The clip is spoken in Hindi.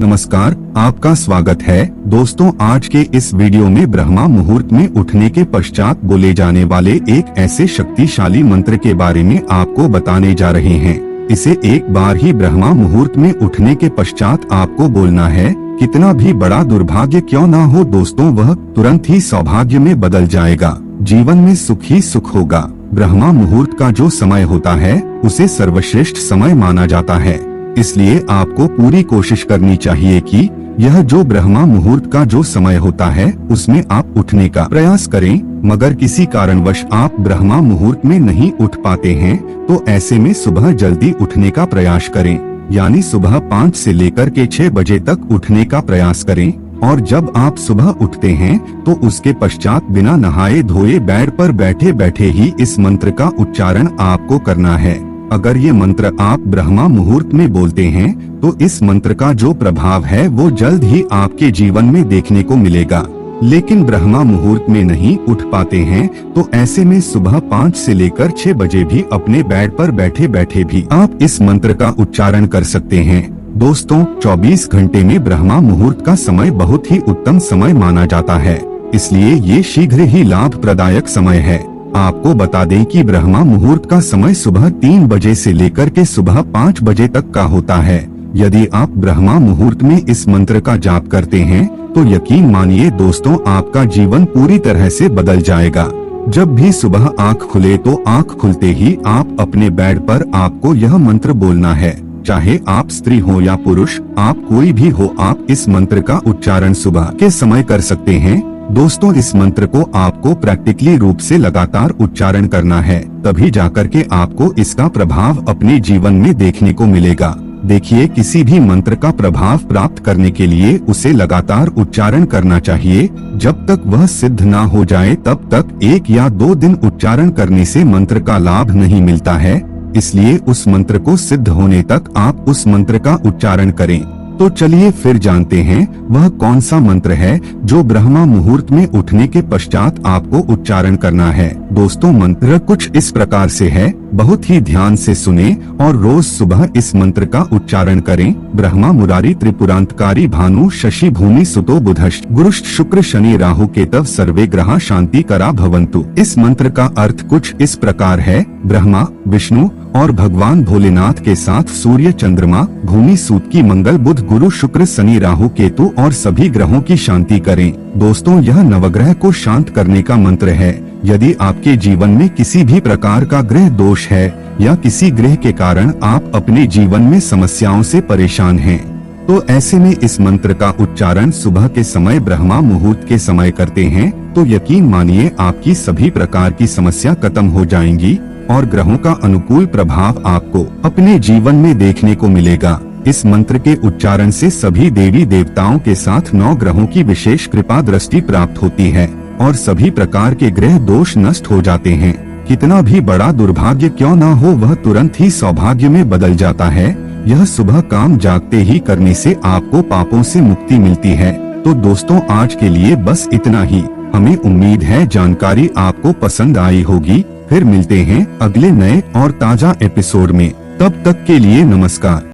नमस्कार, आपका स्वागत है। दोस्तों, आज के इस वीडियो में ब्रह्मा मुहूर्त में उठने के पश्चात बोले जाने वाले एक ऐसे शक्तिशाली मंत्र के बारे में आपको बताने जा रहे हैं। इसे एक बार ही ब्रह्मा मुहूर्त में उठने के पश्चात आपको बोलना है। कितना भी बड़ा दुर्भाग्य क्यों ना हो दोस्तों, वह तुरंत ही सौभाग्य में बदल जाएगा। जीवन में सुख ही सुख होगा। ब्रह्मा मुहूर्त का जो समय होता है उसे सर्वश्रेष्ठ समय माना जाता है, इसलिए आपको पूरी कोशिश करनी चाहिए कि यह जो ब्रह्मा मुहूर्त का जो समय होता है उसमें आप उठने का प्रयास करें। मगर किसी कारणवश आप ब्रह्मा मुहूर्त में नहीं उठ पाते हैं तो ऐसे में सुबह जल्दी उठने का प्रयास करें, यानी सुबह 5 से लेकर के 6 बजे तक उठने का प्रयास करें। और जब आप सुबह उठते हैं तो उसके पश्चात बिना नहाए धोए बेड पर बैठे बैठे ही इस मंत्र का उच्चारण आपको करना है। अगर ये मंत्र आप ब्रह्मा मुहूर्त में बोलते हैं तो इस मंत्र का जो प्रभाव है वो जल्द ही आपके जीवन में देखने को मिलेगा। लेकिन ब्रह्मा मुहूर्त में नहीं उठ पाते हैं तो ऐसे में सुबह 5 से लेकर 6 बजे भी अपने बेड पर बैठे बैठे भी आप इस मंत्र का उच्चारण कर सकते हैं। दोस्तों, 24 घंटे में ब्रह्मा मुहूर्त का समय बहुत ही उत्तम समय माना जाता है, इसलिए ये शीघ्र ही लाभ प्रदायक समय है। आपको बता दें कि ब्रह्मा मुहूर्त का समय सुबह 3 बजे से लेकर के सुबह 5 बजे तक का होता है। यदि आप ब्रह्मा मुहूर्त में इस मंत्र का जाप करते हैं तो यकीन मानिए दोस्तों, आपका जीवन पूरी तरह से बदल जाएगा। जब भी सुबह आँख खुले तो आँख खुलते ही आप अपने बेड पर आपको यह मंत्र बोलना है। चाहे आप स्त्री हो या पुरुष, आप कोई भी हो, आप इस मंत्र का उच्चारण सुबह के समय कर सकते हैं। दोस्तों, इस मंत्र को आपको प्रैक्टिकली रूप से लगातार उच्चारण करना है, तभी जाकर के आपको इसका प्रभाव अपने जीवन में देखने को मिलेगा। देखिए, किसी भी मंत्र का प्रभाव प्राप्त करने के लिए उसे लगातार उच्चारण करना चाहिए। जब तक वह सिद्ध ना हो जाए तब तक 1 या 2 दिन उच्चारण करने से मंत्र का लाभ नहीं मिलता है, इसलिए उस मंत्र को सिद्ध होने तक आप उस मंत्र का उच्चारण करें। तो चलिए फिर जानते हैं वह कौन सा मंत्र है जो ब्रह्मा मुहूर्त में उठने के पश्चात आपको उच्चारण करना है। दोस्तों, मंत्र कुछ इस प्रकार से है, बहुत ही ध्यान से सुने और रोज सुबह इस मंत्र का उच्चारण करें। ब्रह्मा मुरारी त्रिपुरांतकारी भानु शशि भूमि सुतो बुधश्च गुरुश्च शुक्र शनि राहु केतव सर्वे ग्रहा शांति करा भवन्तु। इस मंत्र का अर्थ कुछ इस प्रकार है, ब्रह्मा, विष्णु और भगवान भोलेनाथ के साथ सूर्य, चंद्रमा, भूमि, सूत की मंगल, बुध, गुरु, शुक्र, शनि, राहु, केतु और सभी ग्रहों की शांति करें। दोस्तों, यह नवग्रह को शांत करने का मंत्र है। यदि आपके जीवन में किसी भी प्रकार का ग्रह दोष है या किसी ग्रह के कारण आप अपने जीवन में समस्याओं से परेशान हैं, तो ऐसे में इस मंत्र का उच्चारण सुबह के समय ब्रह्मा मुहूर्त के समय करते हैं तो यकीन मानिए आपकी सभी प्रकार की समस्या खत्म हो जाएंगी और ग्रहों का अनुकूल प्रभाव आपको अपने जीवन में देखने को मिलेगा। इस मंत्र के उच्चारण से सभी देवी देवताओं के साथ 9 ग्रहों की विशेष कृपा दृष्टि प्राप्त होती है और सभी प्रकार के ग्रह दोष नष्ट हो जाते हैं। कितना भी बड़ा दुर्भाग्य क्यों ना हो, वह तुरंत ही सौभाग्य में बदल जाता है। यह सुबह काम जागते ही करने से आपको पापों से मुक्ति मिलती है। तो दोस्तों, आज के लिए बस इतना ही। हमें उम्मीद है जानकारी आपको पसंद आई होगी। फिर मिलते हैं अगले नए और ताजा एपिसोड में। तब तक के लिए नमस्कार।